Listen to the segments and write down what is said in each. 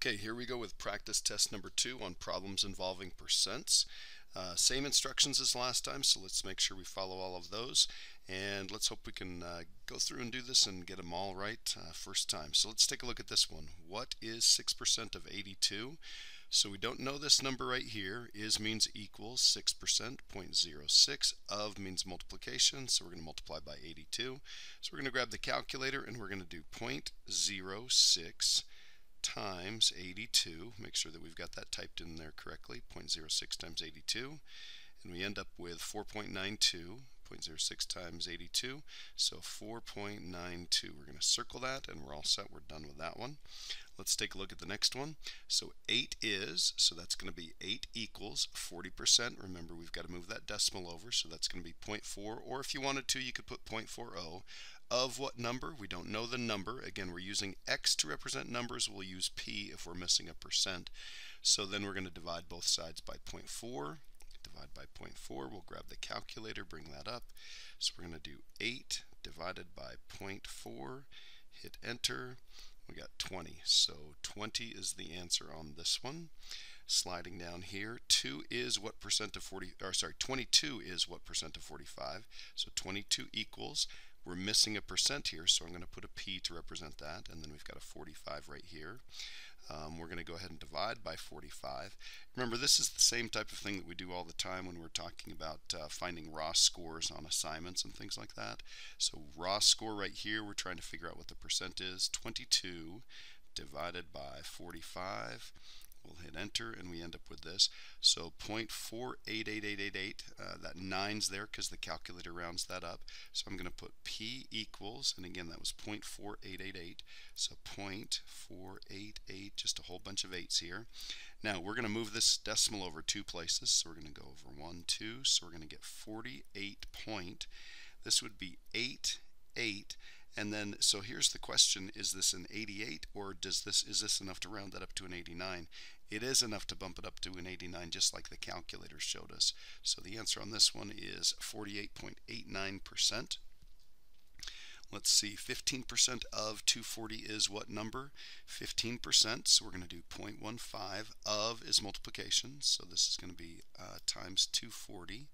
Okay, here we go with practice test number 2 on problems involving percents. Same instructions as last time, so let's make sure we follow all of those. And let's hope we can go through and do this and get them all right first time. So let's take a look at this one. What is 6% of 82? So we don't know this number right here. Is means equals 6%, 0.06. Of means multiplication, so we're going to multiply by 82. So we're going to grab the calculator and we're going to do 0.06 times 82. Make sure that we've got that typed in there correctly. 0.06 times 82. And we end up with 4.92. 0.06 times 82. So 4.92. We're going to circle that and we're all set. We're done with that one. Let's take a look at the next one. So 8 is, so that's going to be 8 equals 40%. Remember, we've got to move that decimal over, so that's going to be 0.4, or if you wanted to, you could put 0.40. Of what number? We don't know the number. Again, we're using X to represent numbers. We'll use P if we're missing a percent. So then we're going to divide both sides by 0.4. Divide by 0.4. We'll grab the calculator, bring that up. So we're going to do 8 divided by 0.4. Hit enter. We got 20. So 20 is the answer on this one. Sliding down here, 2 is what percent of 22 is what percent of 45. So 22 equals, we're missing a percent here, so I'm going to put a P to represent that, and then we've got a 45 right here. We're going to go ahead and divide by 45. Remember, this is the same type of thing that we do all the time when we're talking about finding raw scores on assignments and things like that. So raw score right here, we're trying to figure out what the percent is. 22 divided by 45. We'll hit enter and we end up with this. So 0.48888, that 9's there because the calculator rounds that up. So I'm going to put P equals, and again that was 0.4888, so 0.488, just a whole bunch of 8's here. Now we're going to move this decimal over 2 places, so we're going to go over 1, 2, so we're going to get 48 point. This would be 8, 8. And then, so here's the question, is this an 88 or is this enough to round that up to an 89? It is enough to bump it up to an 89 just like the calculator showed us. So the answer on this one is 48.89%. Let's see, 15% of 240 is what number? 15%, so we're going to do 0.15. Of is multiplication, so this is going to be times 240.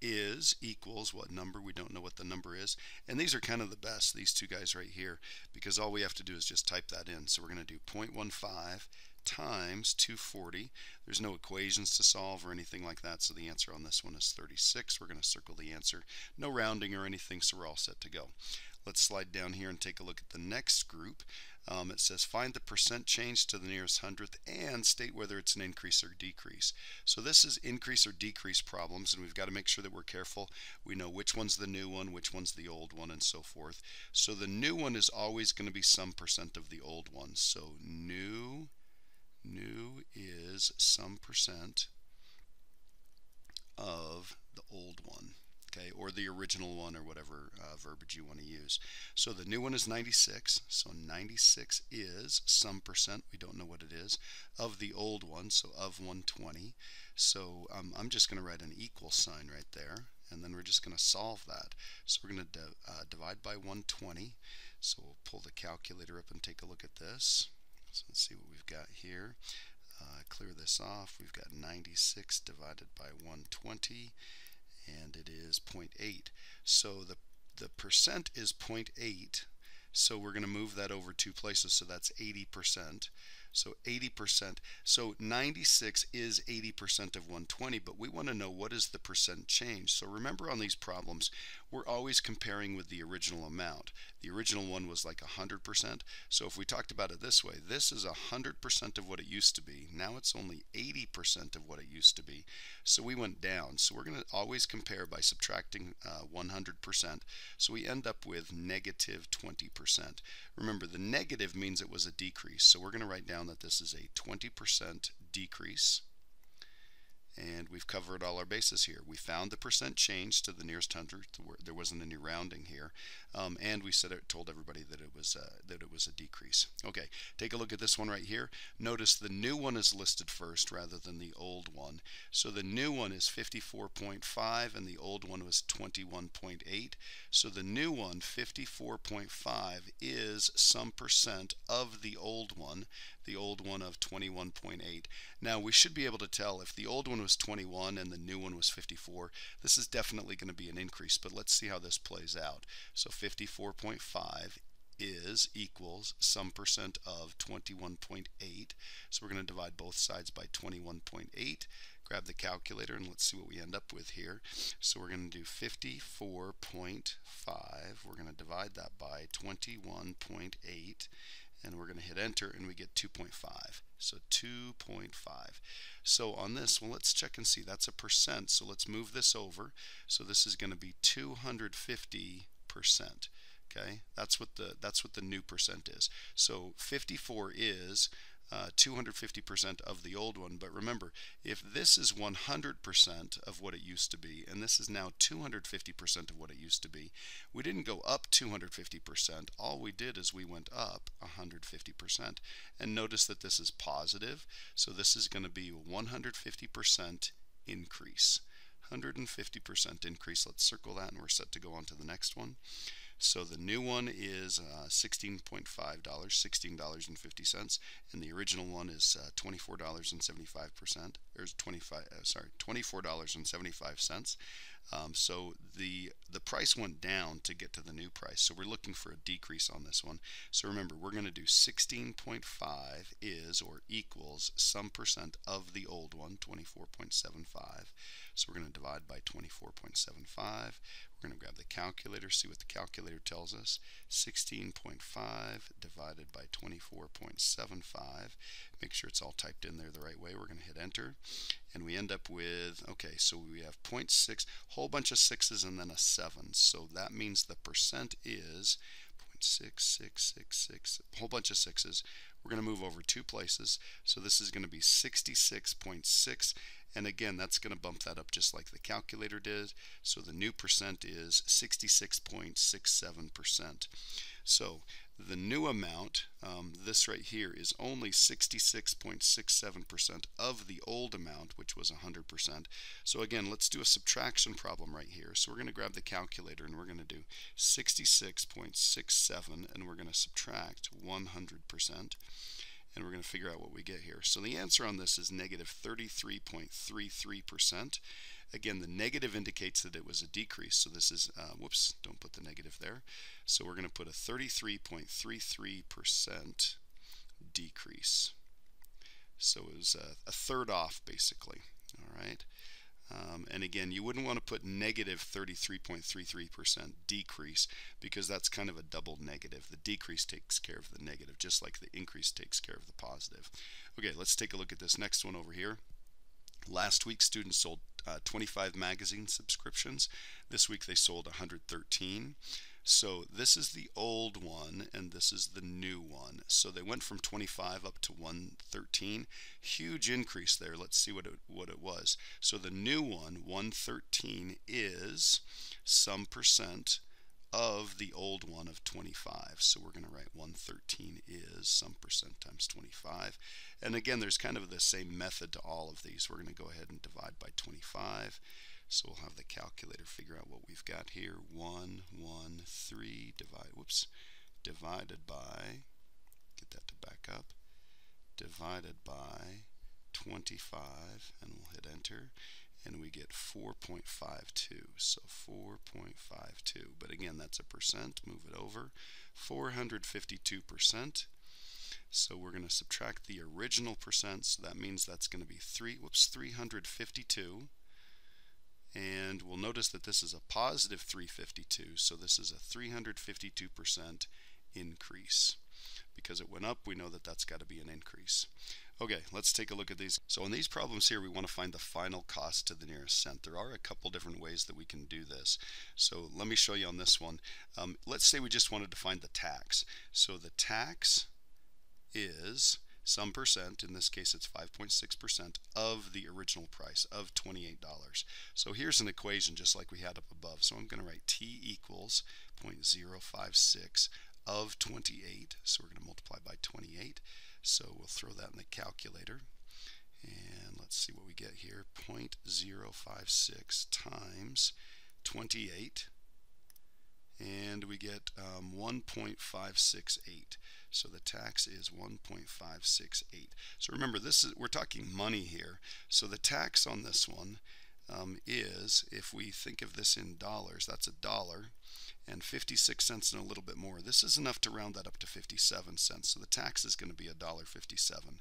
Is equals what number? We don't know what the number is, and these are kind of the best, these two guys right here, because all we have to do is just type that in. So we're going to do 0.15 times 240. There's no equations to solve or anything like that, so the answer on this one is 36. We're going to circle the answer. No rounding or anything, so we're all set to go. Let's slide down here and take a look at the next group. It says find the percent change to the nearest hundredth and state whether it's an increase or decrease. So this is increase or decrease problems, and we've got to make sure that we're careful. We know which one's the new one, which one's the old one, and so forth. So the new one is always going to be some percent of the old one. So new is some percent of the old one. Okay, or the original one, or whatever verbiage you want to use. So the new one is 96, so 96 is some percent, we don't know what it is, of the old one, so of 120. So I'm just going to write an equal sign right there, and then we're just going to solve that. So we're going to divide by 120, so we'll pull the calculator up and take a look at this. So let's see what we've got here. Clear this off. We've got 96 divided by 120. And it is 0.8. So the percent is 0.8. So we're going to move that over 2 places. So that's 80%. So 80%. So 96 is 80% of 120, but we want to know what is the percent change. So remember, on these problems, we're always comparing with the original amount. The original one was like 100%. So if we talked about it this way, this is 100% of what it used to be. Now it's only 80% of what it used to be. So we went down. So we're going to always compare by subtracting 100%. So we end up with negative 20%. Remember, the negative means it was a decrease. So we're going to write down that this is a 20% decrease. And we've covered all our bases here. We found the percent change to the nearest hundredth. There wasn't any rounding here, and we told everybody that it was a decrease. Okay, take a look at this one right here. Notice the new one is listed first rather than the old one. So the new one is 54.5, and the old one was 21.8. So the new one, 54.5, is some percent of the old one. the old one of 21.8. Now we should be able to tell if the old one was 21 and the new one was 54, this is definitely going to be an increase, but let's see how this plays out. So 54.5 is equals some percent of 21.8. So we're going to divide both sides by 21.8. Grab the calculator and let's see what we end up with here. So we're going to do 54.5. We're going to divide that by 21.8 and we're going to hit enter and we get 2.5. So 2.5. So on this, well, let's check and see. That's a percent. So let's move this over. So this is going to be 250%. Okay, that's what the new percent is. So 54 is 250% of the old one, but remember, if this is 100% of what it used to be, and this is now 250% of what it used to be, we didn't go up 250%. All we did is we went up 150%. And notice that this is positive, so this is going to be 150% increase. 150% increase. Let's circle that and we're set to go on to the next one. So the new one is $16.5, $16.50, and the original one is $24.75%, or $24.75. So the price went down to get to the new price. So we're looking for a decrease on this one. So remember, we're going to do 16.5 is or equals some percent of the old one, 24.75. So we're going to divide by 24.75. We're going to grab the calculator, see what the calculator tells us. 16.5 divided by 24.75. Make sure it's all typed in there the right way. We're going to hit enter. And we end up with, okay, so we have 0.6, whole bunch of sixes and then a 7. So that means the percent is 0.6666, a whole bunch of sixes. We're going to move over 2 places. So this is going to be 66.6. And again, that's going to bump that up just like the calculator did. So the new percent is 66.67%. So the new amount, this right here, is only 66.67% of the old amount, which was 100%. So again, let's do a subtraction problem right here. So we're going to grab the calculator and we're going to do 66.67 and we're going to subtract 100%. And we're going to figure out what we get here. So the answer on this is negative 33.33%. Again, the negative indicates that it was a decrease. So this is, whoops, don't put the negative there. So we're going to put a 33.33% decrease. So it was a third off, basically. All right. And again, you wouldn't want to put negative 33.33% decrease because that's kind of a double negative. The decrease takes care of the negative, just like the increase takes care of the positive. Okay, let's take a look at this next one over here. Last week, students sold 25 magazine subscriptions. This week, they sold 113. So this is the old one and this is the new one. So they went from 25 up to 113. Huge increase there. Let's see what it was. So the new one, 113, is some percent of the old one of 25. So we're going to write 113 is some percent times 25. And again, there's kind of the same method to all of these. We're going to go ahead and divide by 25. So we'll have the calculator figure out what we've got here. 113 divided by, get that to back up, divided by 25, and we'll hit enter, and we get 4.52. So 4.52, but again, that's a percent. Move it over. 452%. So we're going to subtract the original percent, so that means that's going to be 352. And we'll notice that this is a positive 352, so this is a 352% increase. Because it went up, we know that that's got to be an increase. Okay, let's take a look at these. So in these problems here, we want to find the final cost to the nearest cent. There are a couple different ways that we can do this. So let me show you on this one. Let's say we just wanted to find the tax. So the tax is some percent, in this case it's 5.6% of the original price of $28. So here's an equation just like we had up above. So I'm going to write T equals 0.056 of 28. So we're going to multiply by 28. So we'll throw that in the calculator. And let's see what we get here. 0.056 times 28. and we get 1.568. So the tax is 1.568. So remember, we're talking money here. So the tax on this one is, if we think of this in dollars, that's $1 and 56 cents and a little bit more. This is enough to round that up to 57 cents. So the tax is going to be $1.57.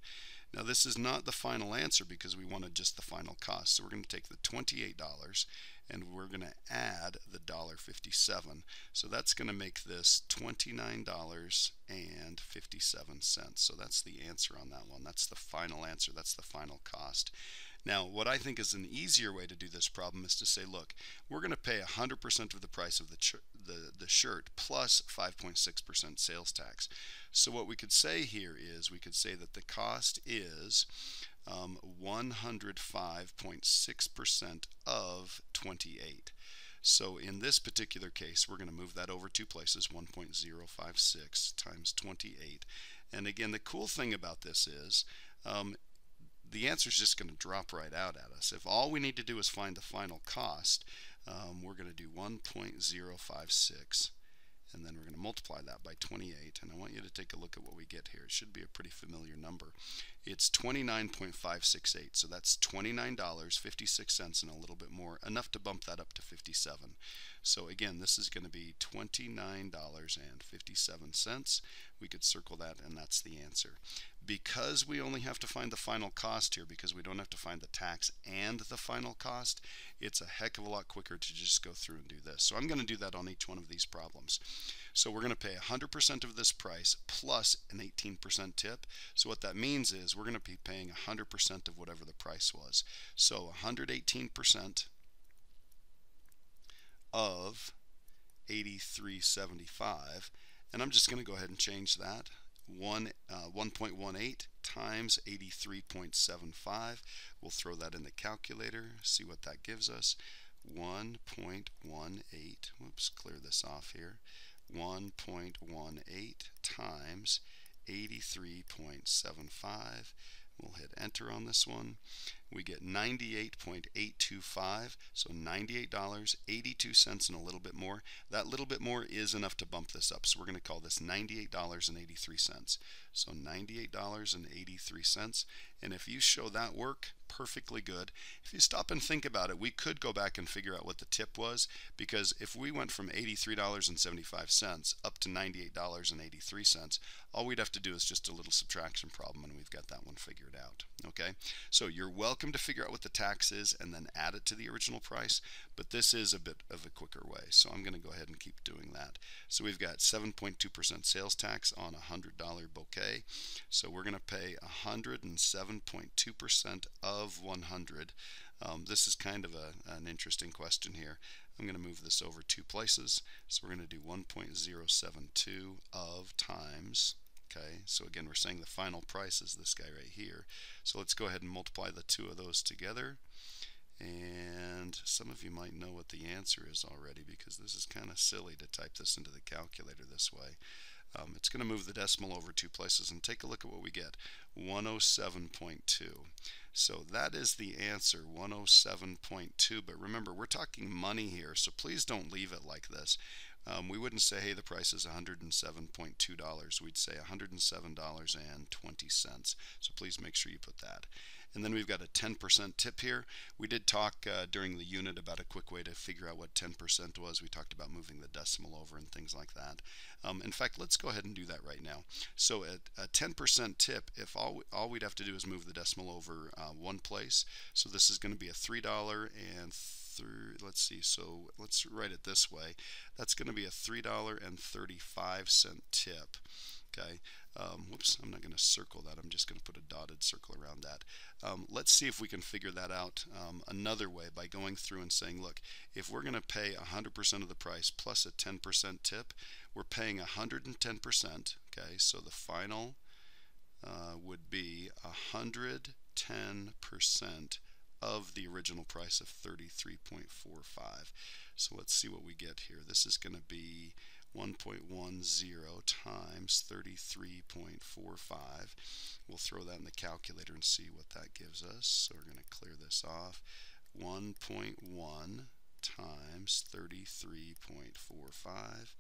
Now this is not the final answer because we wanted just the final cost. So we're going to take the $28 and we're going to add the $1.57. So that's going to make this $29.57. So that's the answer on that one. That's the final answer. That's the final cost. Now, what I think is an easier way to do this problem is to say, look, we're going to pay 100% of the price of the shirt plus 5.6% sales tax. So what we could say here is we could say that the cost is 105.6% of 28. So in this particular case, we're going to move that over two places, 1.056 times 28. And again, the cool thing about this is the answer is just going to drop right out at us. If all we need to do is find the final cost, we're going to do 1.056, and then we're going to multiply that by 28. And I want you to take a look at what we get here. It should be a pretty familiar number. It's 29.568, so that's $29.56 and a little bit more, enough to bump that up to 57. So again, this is going to be $29.57. We could circle that, and that's the answer. Because we only have to find the final cost here, because we don't have to find the tax and the final cost, it's a heck of a lot quicker to just go through and do this. So I'm going to do that on each one of these problems. So we're going to pay 100% of this price plus an 18% tip. So what that means is we're going to be paying 100% of whatever the price was. So 118% of 83.75, and I'm just going to go ahead and change that. 1.18 times 83.75. We'll throw that in the calculator, see what that gives us. 1.18, whoops, clear this off here. 1.18 times 83.75. We'll hit enter on this one. We get 98.825, so $98.82 and a little bit more. That little bit more is enough to bump this up, so we're going to call this $98.83. So $98.83, and if you show that work, perfectly good. If you stop and think about it, we could go back and figure out what the tip was, because if we went from $83.75 up to $98.83, all we'd have to do is just a little subtraction problem, and we've got that one figured out. Okay, so you're welcome to figure out what the tax is and then add it to the original price, but this is a bit of a quicker way, so I'm going to go ahead and keep doing that. So we've got 7.2% sales tax on a $100 bouquet, so we're going to pay 107.2% of 100. This is kind of an interesting question here. I'm going to move this over two places, so we're going to do 1.072 of times. Okay, so again, we're saying the final price is this guy right here. So let's go ahead and multiply the two of those together. And some of you might know what the answer is already, because this is kind of silly to type this into the calculator this way. It's going to move the decimal over two places, and take a look at what we get. 107.2. So that is the answer, 107.2. But remember, we're talking money here, so please don't leave it like this. We wouldn't say, hey, the price is $107.2. We'd say $107.20. So please make sure you put that. And then we've got a 10% tip here. We did talk during the unit about a quick way to figure out what 10% was. We talked about moving the decimal over and things like that. In fact, let's go ahead and do that right now. So a 10% tip, if all we'd have to do is move the decimal over one place. So this is going to be a $3 and let's see, so let's write it this way. That's going to be a $3.35 tip. Okay, whoops, I'm not going to circle that. I'm just going to put a dotted circle around that. Let's see if we can figure that out another way by going through and saying, look, if we're going to pay 100% of the price plus a 10% tip, we're paying 110%. Okay, so the final would be 110% of the original price of 33.45. So let's see what we get here. This is going to be 1.10 times 33.45. We'll throw that in the calculator and see what that gives us. So we're going to clear this off. 1.1 times 33.45,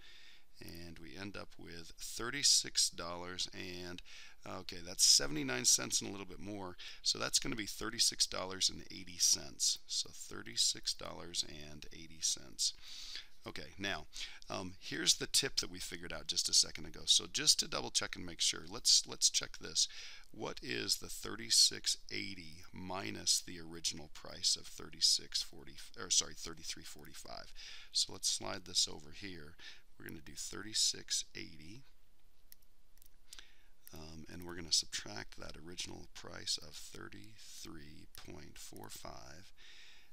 and we end up with $36 and okay, that's 79 cents and a little bit more, so that's going to be $36.80. So $36.80. Okay, now here's the tip that we figured out just a second ago. So just to double check and make sure, let's check this. What is the 36.80 minus the original price of 33.45? So let's slide this over here. We're going to do 36.80. And we're going to subtract that original price of 33.45.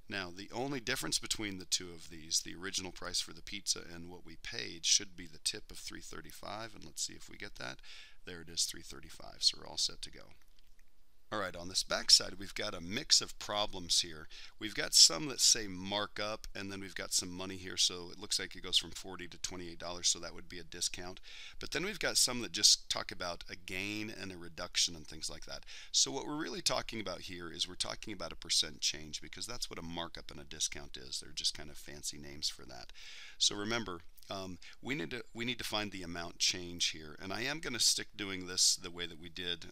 Now, the only difference between the two of these, the original price for the pizza and what we paid, should be the tip of $3.35. And let's see if we get that. There it is, $3.35. So we're all set to go. Alright, on this back side we've got a mix of problems here. We've got some that say markup, and then we've got some money here, so it looks like it goes from $40 to $28, so that would be a discount. But then we've got some that just talk about a gain and a reduction and things like that. So what we're really talking about here is we're talking about a percent change, because that's what a markup and a discount is. They're just kind of fancy names for that. So remember, we need to find the amount change here, and I am going to stick doing this the way that we did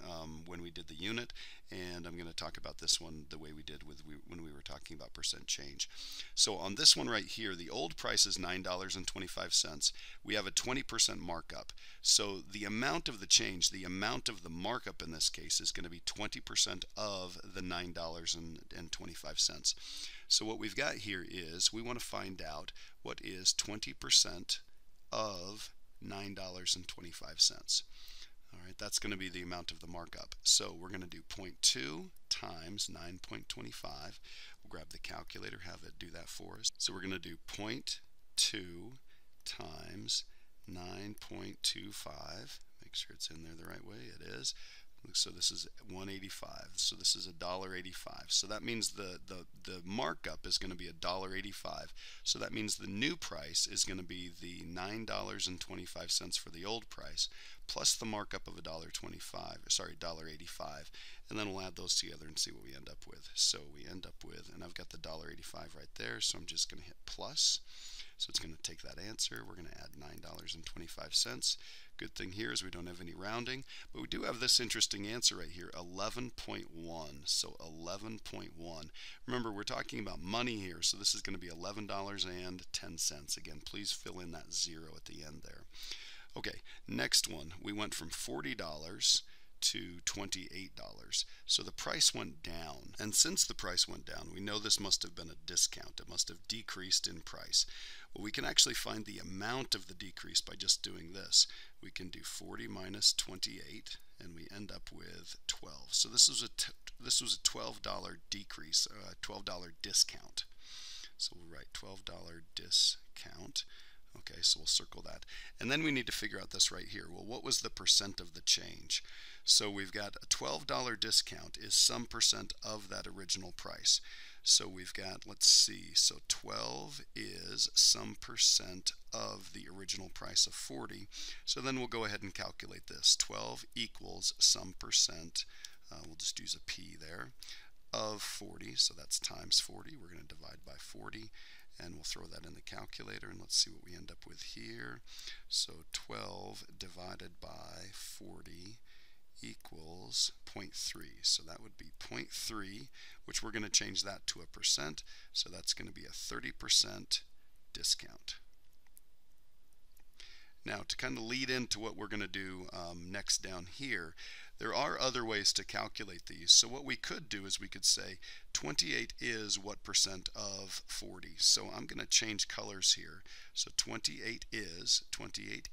when we did the unit, and I'm going to talk about this one the way we did when we were talking about percent change. So on this one right here, the old price is $9.25. We have a 20% markup. So the amount of the change, the amount of the markup in this case, is going to be 20% of the $9.25. So what we've got here is we want to find out what is 20% of $9.25. All right, that's going to be the amount of the markup. So we're going to do 0.2 times 9.25. We'll grab the calculator, have it do that for us. So we're going to do 0.2 times 9.25. Make sure it's in there the right way. It is. So this is 185. So this is $1.85. So that means the markup is going to be $1.85. So that means the new price is going to be the $9.25 for the old price plus the markup of $1.85, and then we'll add those together and see what we end up with. So we end up with, and I've got the $1.85 right there, so I'm just going to hit plus. So it's going to take that answer. We're going to add $9.25. Good thing here is we don't have any rounding, but we do have this interesting answer right here, 11.1. So 11.1. Remember, we're talking about money here, so this is going to be $11.10. Again, please fill in that zero at the end there. Okay, next one. We went from $40 to $28. So the price went down, and since the price went down, we know this must have been a discount. It must have decreased in price. Well, we can actually find the amount of the decrease by just doing this. We can do 40 minus 28, and we end up with 12. So this was a $12 decrease, $12 discount. So we'll write $12 discount. Okay, so we'll circle that. And then we need to figure out this right here. Well, what was the percent of the change? So we've got a $12 discount is some percent of that original price. So we've got, let's see, so 12 is some percent of the original price of 40. So then we'll go ahead and calculate this. 12 equals some percent, we'll just use a P there, of 40. So that's times 40. We're going to divide by 40. And we'll throw that in the calculator, and let's see what we end up with here. So 12 divided by 40 equals 0.3. So that would be 0.3, which we're going to change that to a percent. So that's going to be a 30% discount. Now, to kind of lead into what we're going to do next down here, there are other ways to calculate these. So what we could do is we could say 28 is what percent of 40. So I'm going to change colors here. So 28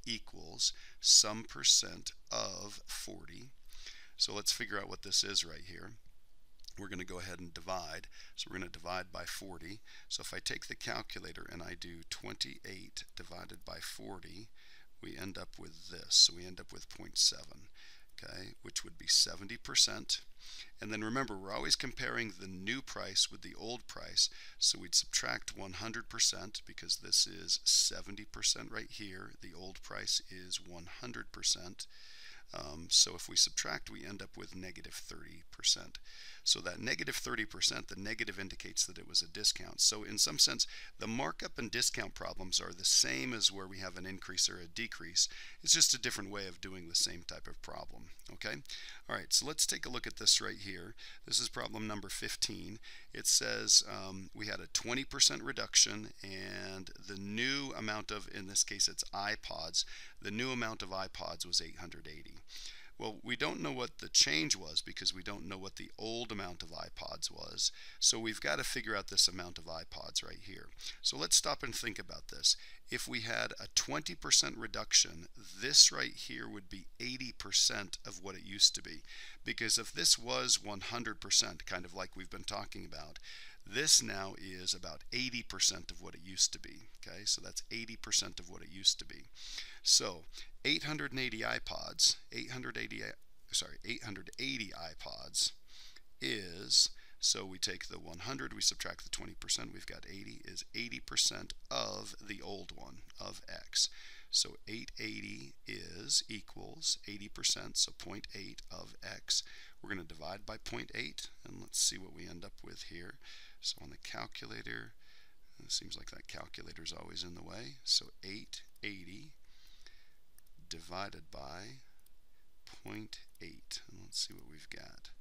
equals some percent of 40. So let's figure out what this is right here. We're going to go ahead and divide. So we're going to divide by 40. So if I take the calculator and I do 28 divided by 40, we end up with this. So we end up with 0.7, okay, which would be 70%. And then remember, we're always comparing the new price with the old price. So we'd subtract 100% because this is 70% right here. The old price is 100%. So if we subtract, we end up with negative 30%. So that negative 30%, the negative indicates that it was a discount. So in some sense, the markup and discount problems are the same as where we have an increase or a decrease. It's just a different way of doing the same type of problem. Okay? All right, so let's take a look at this right here. This is problem number 15. It says we had a 20% reduction, and the new amount of, in this case it's iPods, the new amount of iPods was 880. Well, we don't know what the change was because we don't know what the old amount of iPods was. So we've got to figure out this amount of iPods right here. So let's stop and think about this. If we had a 20% reduction, this right here would be 80% of what it used to be. Because if this was 100%, kind of like we've been talking about, this now is about 80% of what it used to be. Okay, so that's 80% of what it used to be. So 880 iPods, 880 iPods is, so we take the 100, we subtract the 20%, we've got 80, is 80% of the old one, of X. So 880 is equals 80%, so 0.8 of X. We're going to divide by 0.8, and let's see what we end up with here. So on the calculator, it seems like that calculator is always in the way. So 880 divided by 0.8, and let's see what we've got.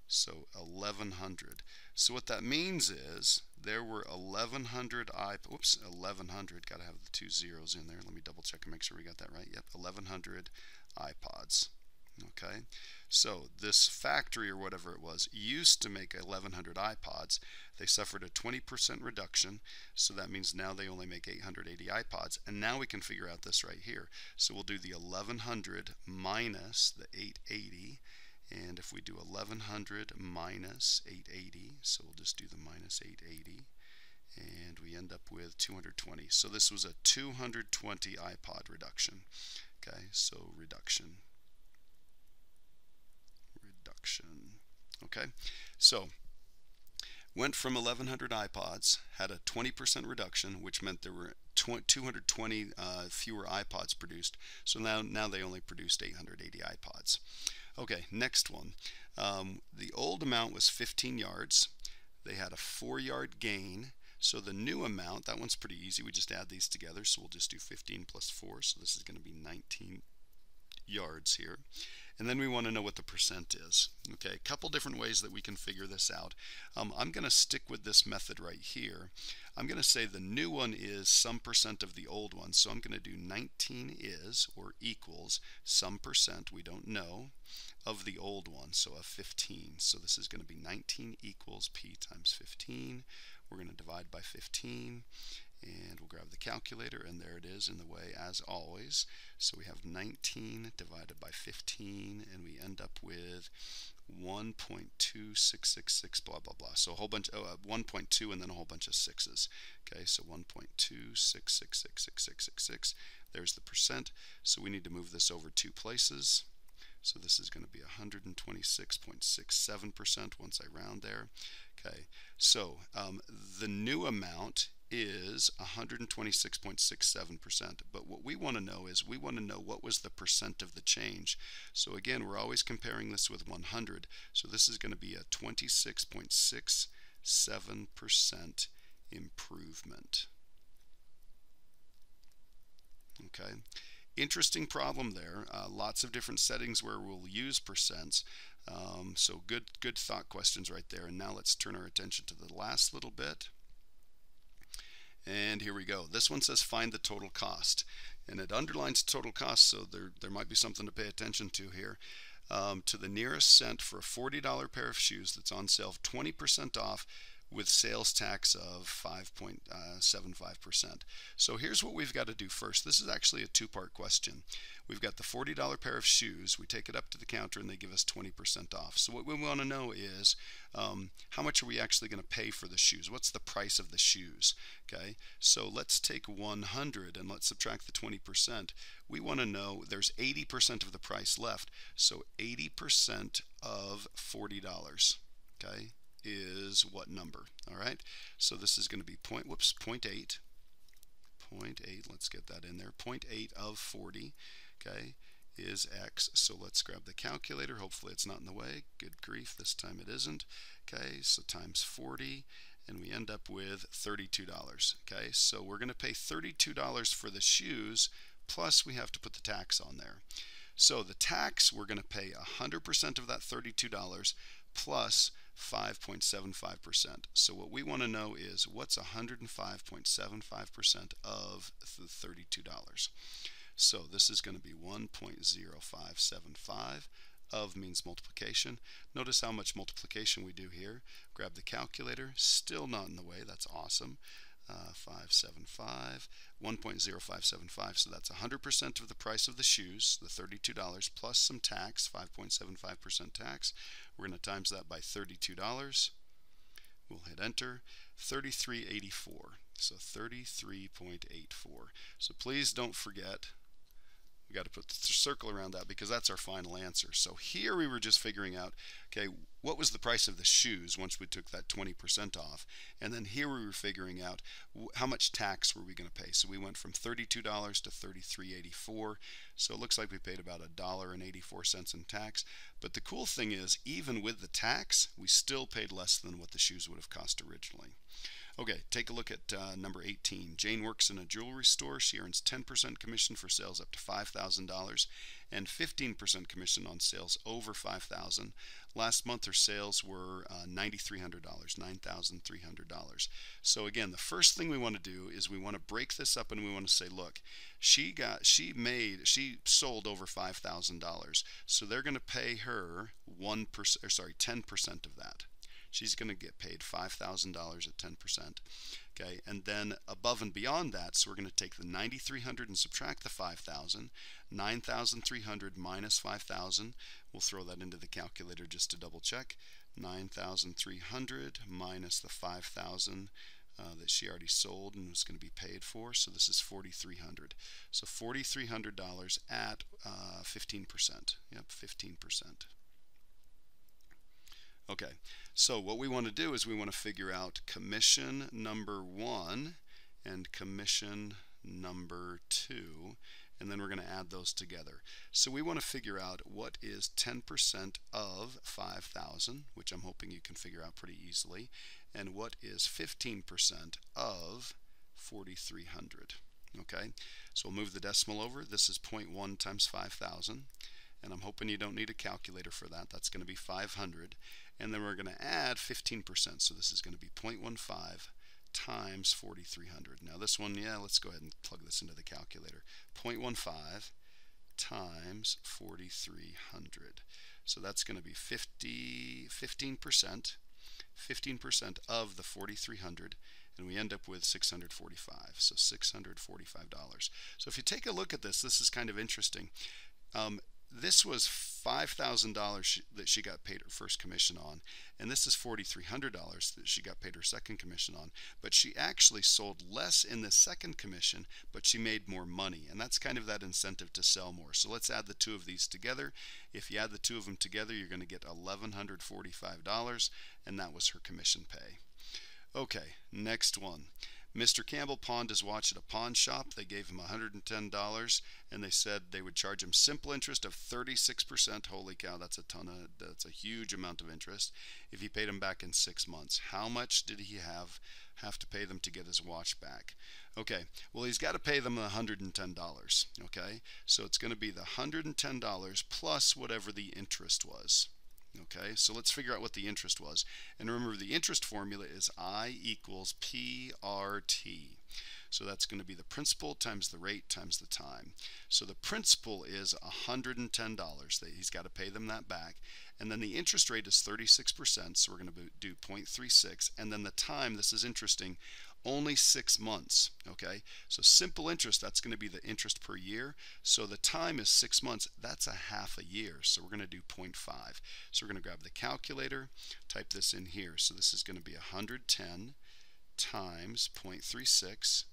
So 1100. So what that means is there were 1100 1100, got to have the 2 zeros in there. Let me double check and make sure we got that right. Yep, 1100 iPods. Okay, so this factory or whatever it was used to make 1100 iPods. They suffered a 20% reduction, so that means now they only make 880 iPods, and now we can figure out this right here. So we'll do the 1100 minus the 880, and if we do 1100 minus 880, so we'll just do the minus 880, and we end up with 220. So this was a 220 iPod reduction. Okay, so reduction. Okay, so went from 1100 iPods, had a 20% reduction, which meant there were 220 fewer iPods produced. So now they only produced 880 iPods. Okay, next one. The old amount was 15 yards. They had a 4-yard gain. So the new amount, that one's pretty easy. We just add these together. So we'll just do 15 plus 4. So this is going to be 19 yards here. And then we want to know what the percent is. Okay, a couple different ways that we can figure this out. I'm going to stick with this method right here. I'm going to say the new one is some percent of the old one. So I'm going to do 19 is, or equals, some percent, we don't know, of the old one, so of 15. So this is going to be 19 equals P times 15. We're going to divide by 15. And we'll grab the calculator, and there it is in the way as always. So we have 19 divided by 15, and we end up with 1.2666 blah blah blah. So a whole bunch, 1.2 and then a whole bunch of sixes. Okay, so 1.2666666. There's the percent. So we need to move this over 2 places. So this is going to be 126.67% once I round there. Okay, so the new amount is 126.67%, but what we want to know is we want to know what was the percent of the change. So again, we're always comparing this with 100, so this is going to be a 26.67% improvement. Okay, interesting problem there. Lots of different settings where we'll use percents. So good thought questions right there. And now let's turn our attention to the last little bit. And here we go. This one says find the total cost, and it underlines total cost, so there might be something to pay attention to here. To the nearest cent for a $40 pair of shoes that's on sale, 20% off with sales tax of 5.75%. So here's what we've got to do first. This is actually a 2-part question. We've got the $40 pair of shoes. We take it up to the counter and they give us 20% off. So what we want to know is how much are we actually going to pay for the shoes? What's the price of the shoes? Okay, so let's take 100 and let's subtract the 20%. We want to know there's 80% of the price left. So 80% of $40. Okay, is what number? All right, so this is going to be 0.8. Let's get that in there. 0.8 of 40, okay, is X. So let's grab the calculator. Hopefully it's not in the way. Good grief, this time it isn't. Okay, so times 40, and we end up with $32. Okay, so we're going to pay $32 for the shoes, plus we have to put the tax on there. So the tax, we're going to pay 100% of that $32 plus 5.75%. So what we want to know is what's 105.75% of the $32. So this is going to be 1.0575. Of means multiplication. Notice how much multiplication we do here. Grab the calculator. Still not in the way. That's awesome. 575, 1.0575. So that's 100% of the price of the shoes, the $32 plus some tax, 5.75% tax. We're going to times that by $32. We'll hit enter. 33.84. So 33.84. So please don't forget, we got to put the circle around that because that's our final answer. So here we were just figuring out, okay, what was the price of the shoes once we took that 20% off, and then here we were figuring out how much tax were we going to pay. So we went from $32 to $33.84. So it looks like we paid about $1.84 in tax. But the cool thing is, even with the tax, we still paid less than what the shoes would have cost originally. Okay, take a look at number 18. Jane works in a jewelry store. She earns 10% commission for sales up to $5,000 and 15% commission on sales over $5,000. Last month her sales were $9,300, $9,300. So again, the first thing we want to do is we want to break this up and we want to say, look, she sold over $5,000. So they're going to pay her 10% of that. She's going to get paid $5,000 at 10%. Okay, and then above and beyond that, so we're going to take the 9,300 and subtract the 5,000. 9,300 minus 5,000. We'll throw that into the calculator just to double check. 9,300 minus the 5,000 that she already sold and was going to be paid for. So this is 4,300. So $4,300 at 15%. Yep, 15%. Okay, so what we want to do is we want to figure out commission number 1 and commission number 2, and then we're going to add those together. So we want to figure out what is 10% of 5,000, which I'm hoping you can figure out pretty easily, and what is 15% of 4,300. Okay, so we'll move the decimal over. This is 0.1 times 5,000. And I'm hoping you don't need a calculator for that. That's going to be 500. And then we're going to add 15%. So this is going to be 0.15 times 4,300. Now this one, yeah, let's go ahead and plug this into the calculator. 0.15 times 4,300. So that's going to be 15% of the 4,300. And we end up with $645. So $645. So if you take a look at this, this is kind of interesting. This was $5,000 that she got paid her first commission on, and this is $4,300 that she got paid her second commission on. But she actually sold less in the second commission, but she made more money, and that's kind of that incentive to sell more. So let's add the two of these together. If you add the two of them together, you're going to get $1,145, and that was her commission pay. Okay, next one. Mr. Campbell pawned his watch at a pawn shop. They gave him $110, and they said they would charge him simple interest of 36%. Holy cow, that's a huge amount of interest if he paid him back in 6 months. How much did he have to pay them to get his watch back? Okay, well, he's got to pay them $110. Okay, so it's going to be the $110 plus whatever the interest was. Okay, so let's figure out what the interest was. And remember, the interest formula is I equals PRT. So that's going to be the principal times the rate times the time. So the principal is $110. He's got to pay them that back. And then the interest rate is 36%, so we're going to do 0.36. And then the time, this is interesting, only 6 months. Okay, so simple interest, that's going to be the interest per year. So the time is 6 months. That's a half a year. So we're going to do 0.5. So we're going to grab the calculator, type this in here. So this is going to be 110 times 0.36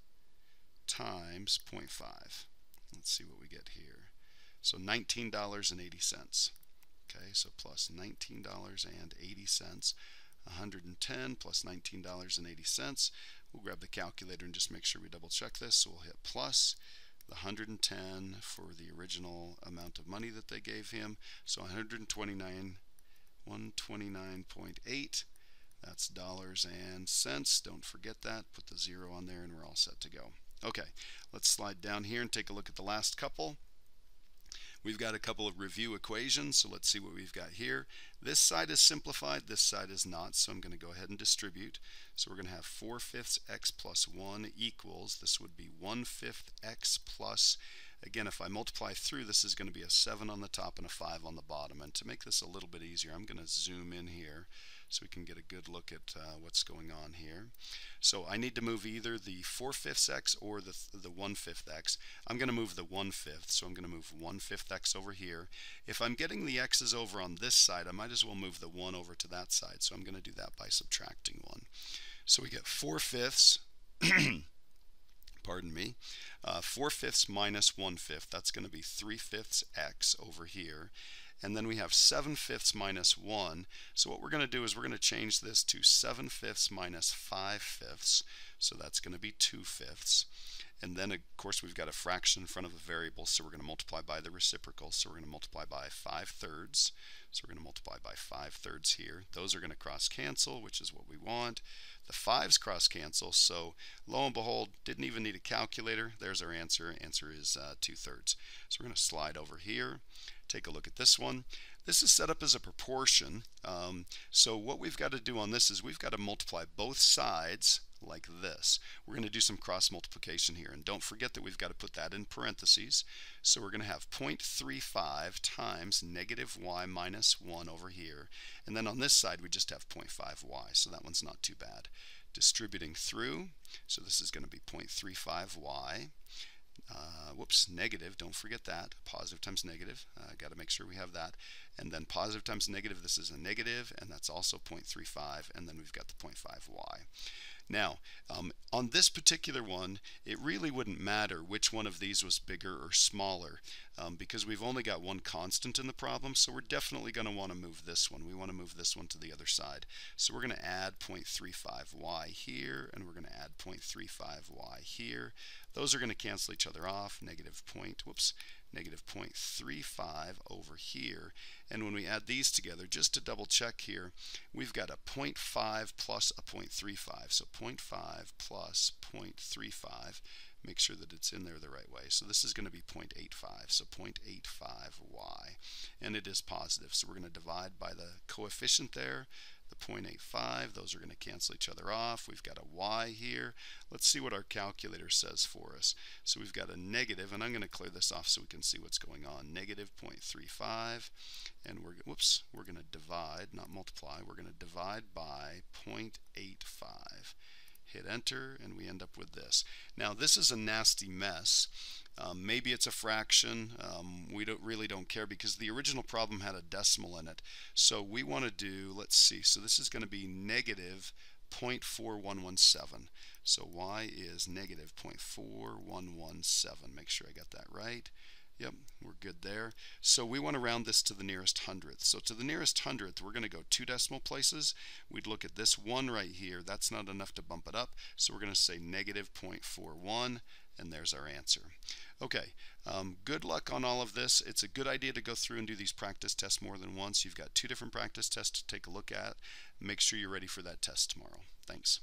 times 0.5. Let's see what we get here. So $19.80. Okay, so plus $19.80. 110 plus $19.80. We'll grab the calculator and just make sure we double check this. So we'll hit plus the 110 for the original amount of money that they gave him. So 129.8. That's dollars and cents. Don't forget that. Put the 0 on there and we're all set to go. Okay, let's slide down here and take a look at the last couple. We've got a couple of review equations, so let's see what we've got here. This side is simplified, this side is not, so I'm going to go ahead and distribute. So we're going to have 4/5 x plus 1 equals, this would be 1/5 x plus, again, if I multiply through, this is going to be a 7 on the top and a 5 on the bottom. And to make this a little bit easier, I'm going to zoom in here so we can get a good look at what's going on here. So I need to move either the 4/5 x or the 1/5 x. I'm going to move the 1/5, so I'm going to move 1/5 x over here. If I'm getting the x's over on this side, I might as well move the 1 over to that side, so I'm going to do that by subtracting 1. So we get 4/5 pardon me, 4/5 minus 1/5, that's going to be 3/5 x over here. And then we have 7/5 minus 1. So what we're going to do is we're going to change this to 7/5 minus 5/5. So that's going to be 2/5. And then, of course, we've got a fraction in front of a variable, so we're going to multiply by the reciprocal. So we're going to multiply by 5/3. So we're going to multiply by 5/3 here. Those are going to cross cancel, which is what we want. The 5's cross cancel, so lo and behold, didn't even need a calculator. There's our answer. Answer is 2/3. So we're going to slide over here. Take a look at this one. This is set up as a proportion. So what we've got to do on this is we've got to multiply both sides like this. We're going to do some cross multiplication here, and don't forget that we've got to put that in parentheses. So we're going to have 0.35 times negative y minus 1 over here, and then on this side we just have 0.5y, so that one's not too bad. Distributing through, so this is going to be 0.35y. Whoops, negative, don't forget that. Positive times negative, got to make sure we have that. And then positive times negative, this is a negative, and that's also 0.35, and then we've got the 0.5y. Now, on this particular one, it really wouldn't matter which one of these was bigger or smaller because we've only got one constant in the problem, so we're definitely going to want to move this one. We want to move this one to the other side. So we're going to add 0.35y here, and we're going to add 0.35y here. Those are going to cancel each other off, negative 0.35 over here. And when we add these together, just to double check here, we've got a 0.5 plus a 0.35. So 0.5 plus 0.35. Make sure that it's in there the right way. So this is going to be 0.85. So 0.85y. And it is positive. So we're going to divide by the coefficient there. The 0.85, those are going to cancel each other off. We've got a y here. Let's see what our calculator says for us. So we've got a negative, and I'm going to clear this off so we can see what's going on. Negative 0.35, and we're going to divide, not multiply, we're going to divide by 0.85. Hit enter, and we end up with this. Now, this is a nasty mess. Maybe it's a fraction. We really don't care because the original problem had a decimal in it. So we want to do, let's see, so this is going to be negative 0.4117. So y is negative 0.4117. Make sure I got that right. Yep, we're good there. So we want to round this to the nearest hundredth. So to the nearest hundredth, we're going to go 2 decimal places. We'd look at this 1 right here. That's not enough to bump it up. So we're going to say negative 0.41, and there's our answer. Okay, good luck on all of this. It's a good idea to go through and do these practice tests more than once. You've got 2 different practice tests to take a look at. Make sure you're ready for that test tomorrow. Thanks.